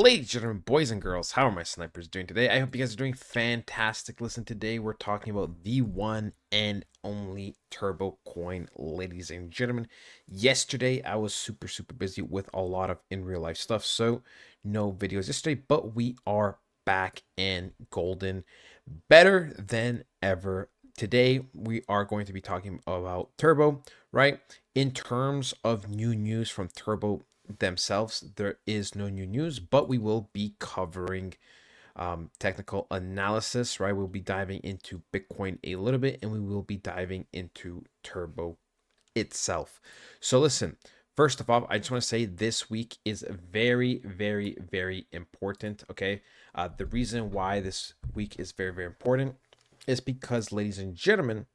Ladies and gentlemen, boys and girls, how are my snipers doing today? I hope you guys are doing fantastic. Listen, today we're talking about the one and only Turbo Coin, ladies and gentlemen. Yesterday, I was super busy with a lot of in real life stuff, so no videos yesterday, but we are back in golden, better than ever. Today, we are going to be talking about Turbo, right? In terms of new news from Turbo themselves, there is no new news, but we will be covering technical analysis, right? We'll be diving into Bitcoin a little bit, and we will be diving into Turbo itself. So listen, first of all, I just want to say this week is very important. Okay, the reason why this week is very important is because, ladies and gentlemen,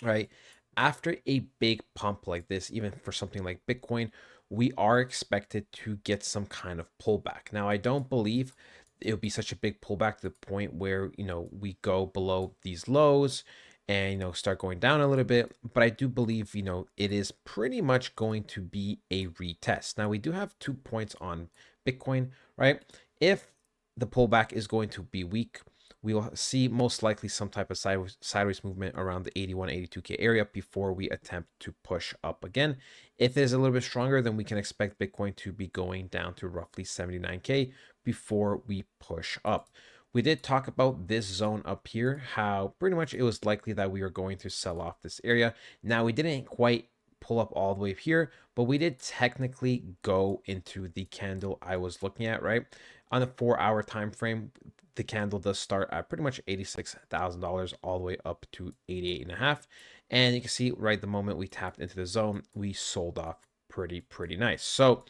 right, after a big pump like this, even for something like Bitcoin, we are expected to get some kind of pullback. Now, I don't believe it'll be such a big pullback to the point where, we go below these lows and, start going down a little bit. But I do believe, it is pretty much going to be a retest. Now, we do have 2 points on Bitcoin, right? If the pullback is going to be weak, we will see most likely some type of sideways movement around the 81, 82K area before we attempt to push up again. If it is a little bit stronger, then we can expect Bitcoin to be going down to roughly 79K before we push up. We did talk about this zone up here, how pretty much it was likely that we were going to sell off this area. Now, we didn't quite pull up all the way here, but we did technically go into the candle I was looking at, right? On the 4-hour time frame, the candle does start at pretty much $86,000 all the way up to 88.5. And you can see right the moment we tapped into the zone, we sold off pretty nice. So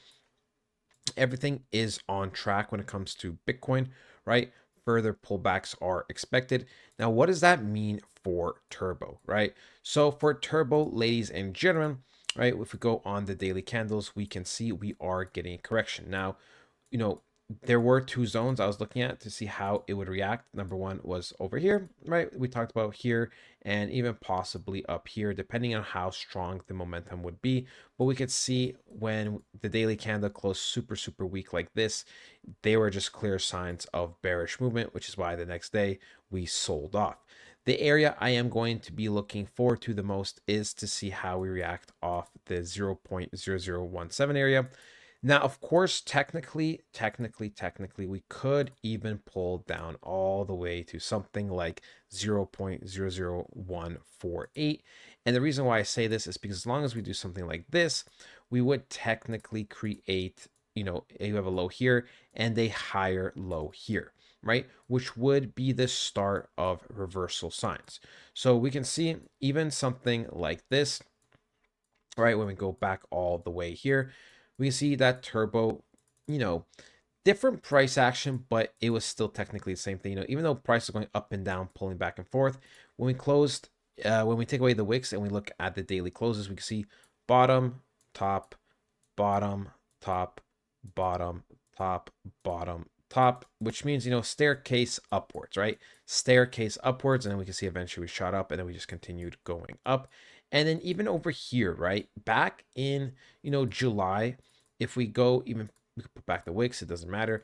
everything is on track when it comes to Bitcoin, right? Further pullbacks are expected. Now, what does that mean for Turbo, right? So for Turbo, ladies and gentlemen, right, if we go on the daily candles, we can see we are getting a correction. Now, you know, there were two zones I was looking at to see how it would react. Number one was over here, right? We talked about here and even possibly up here, depending on how strong the momentum would be. But we could see when the daily candle closed super weak like this, they were just clear signs of bearish movement, which is why the next day we sold off. The area I am going to be looking forward to the most is to see how we react off the 0.0017 area. Now, of course, technically, we could even pull down all the way to something like 0.00148. And the reason why I say this is because as long as we do something like this, we would technically create, you have a low here and a higher low here, right? Which would be the start of reversal signs. So we can see even something like this, right? When we go back all the way here, we see that Turbo, different price action, but it was still technically the same thing. Even though price is going up and down, pulling back and forth, when we closed, when we take away the wicks and we look at the daily closes, we can see bottom, top, bottom, top, bottom, top, bottom, top, which means, staircase upwards, right? Staircase upwards, and then we can see eventually we shot up and then we just continued going up. And then even over here, right? Back in, July, if we go even, we could put back the wicks, it doesn't matter.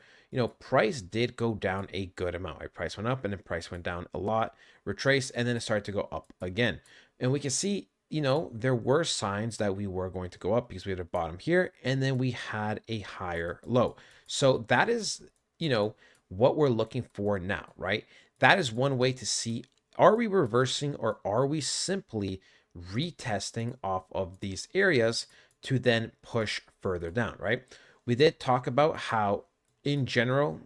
Price did go down a good amount, right? Price went up and then price went down a lot, retraced, and then it started to go up again. And we can see, there were signs that we were going to go up because we had a bottom here and then we had a higher low. So that is, what we're looking for now, right? That is one way to see, are we reversing or are we simply retesting off of these areas to then push further down, right? We did talk about how in general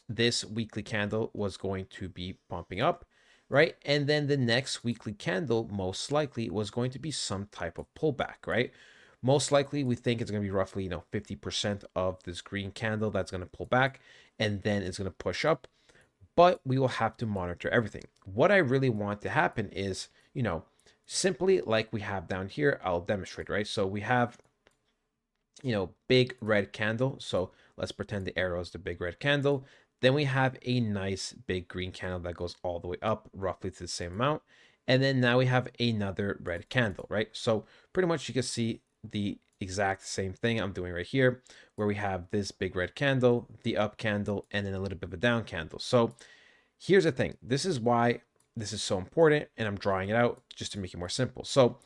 this weekly candle was going to be pumping up, right? And then the next weekly candle most likely was going to be some type of pullback, right? Most likely we think it's going to be roughly 50% of this green candle that's going to pull back and then it's going to push up, but we will have to monitor everything. What I really want to happen is, simply like we have down here, I'll demonstrate, right? So we have, big red candle. So let's pretend the arrow is the big red candle. Then we have a nice big green candle that goes all the way up roughly to the same amount. And then now we have another red candle, right? So pretty much you can see the exact same thing I'm doing right here, where we have this big red candle, the up candle, and then a little bit of a down candle. So here's the thing. This is why this is so important, and I'm drawing it out just to make it more simple. So,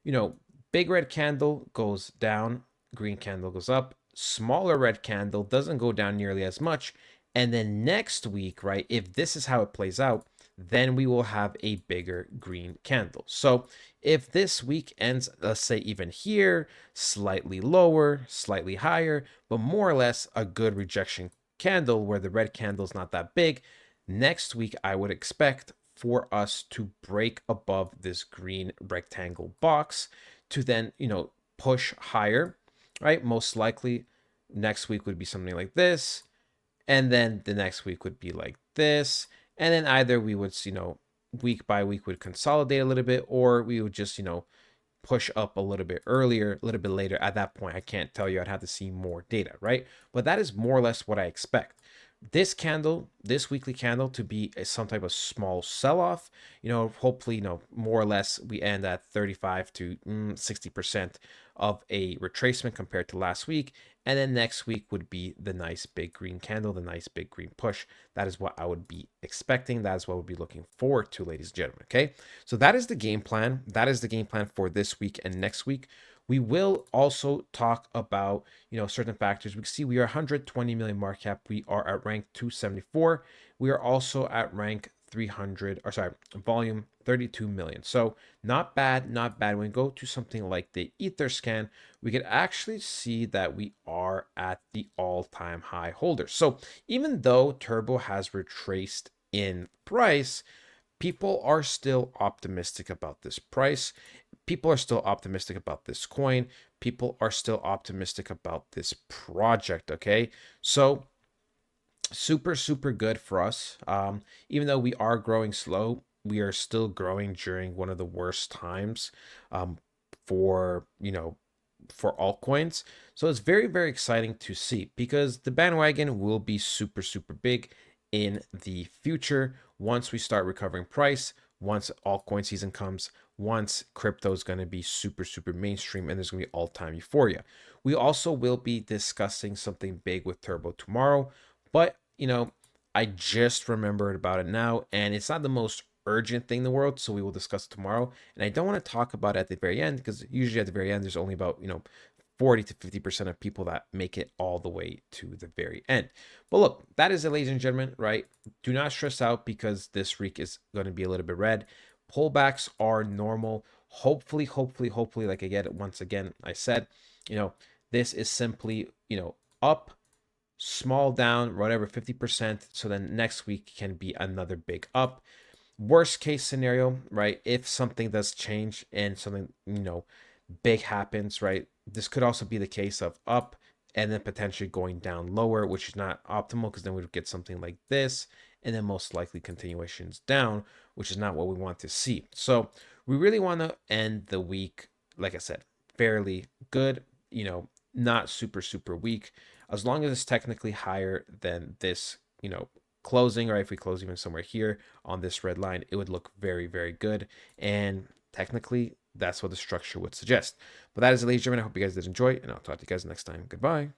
you know, big red candle goes down, green candle goes up, smaller red candle doesn't go down nearly as much. And then next week, right, if this is how it plays out, then we will have a bigger green candle. So if this week ends, let's say even here, slightly lower, slightly higher, but more or less a good rejection candle where the red candle is not that big, next week I would expect for us to break above this green rectangle box to then, push higher, right? Most likely next week would be something like this, and then the next week would be like this, and then either we would, week by week would consolidate a little bit, or we would just, push up a little bit earlier, a little bit later. At that point, I can't tell you. I'd have to see more data, right? But that is more or less what I expect. This candle, this weekly candle, to be some type of small sell-off. Hopefully, more or less we end at 35 to 60% of a retracement compared to last week. And then next week would be the nice big green candle, the nice big green push. That is what I would be expecting. That is what we'll be looking forward to, ladies and gentlemen. Okay. So that is the game plan. That is the game plan for this week and next week. We will also talk about, certain factors. We can see we are 120 million market cap. We are at rank 274. We are also at rank 300, or sorry, volume 32 million. So not bad, not bad. When we go to something like the Ether scan, we could actually see that we are at the all-time high holder. So even though Turbo has retraced in price, people are still optimistic about this price. People are still optimistic about this coin. People are still optimistic about this project. Okay. So super, super good for us. Even though we are growing slow, we are still growing during one of the worst times for, for altcoins. So it's very, very exciting to see because the bandwagon will be super, super big in the future once we start recovering price, once altcoin season comes, once crypto is going to be super, super mainstream and there's going to be all-time euphoria. We also will be discussing something big with Turbo tomorrow, but I just remembered about it now, and it's not the most urgent thing in the world, so we will discuss it tomorrow. And I don't want to talk about it at the very end because usually at the very end there's only about 40 to 50% of people that make it all the way to the very end. But look, that is it, ladies and gentlemen, right? Do not stress out because this week is going to be a little bit red. Pullbacks are normal. Hopefully, like once again, I said, this is simply, up, small down, whatever, 50%. So then next week can be another big up. Worst case scenario, right? If something does change and something, big happens, right? This could also be the case of up and then potentially going down lower, which is not optimal because then we would get something like this and then most likely continuations down, which is not what we want to see. So we really want to end the week, like I said, fairly good, not super, super weak. As long as it's technically higher than this, closing, or if we close even somewhere here on this red line, it would look very, very good. And technically, that's what the structure would suggest. But that is it, ladies and gentlemen. I hope you guys did enjoy, and I'll talk to you guys next time. Goodbye.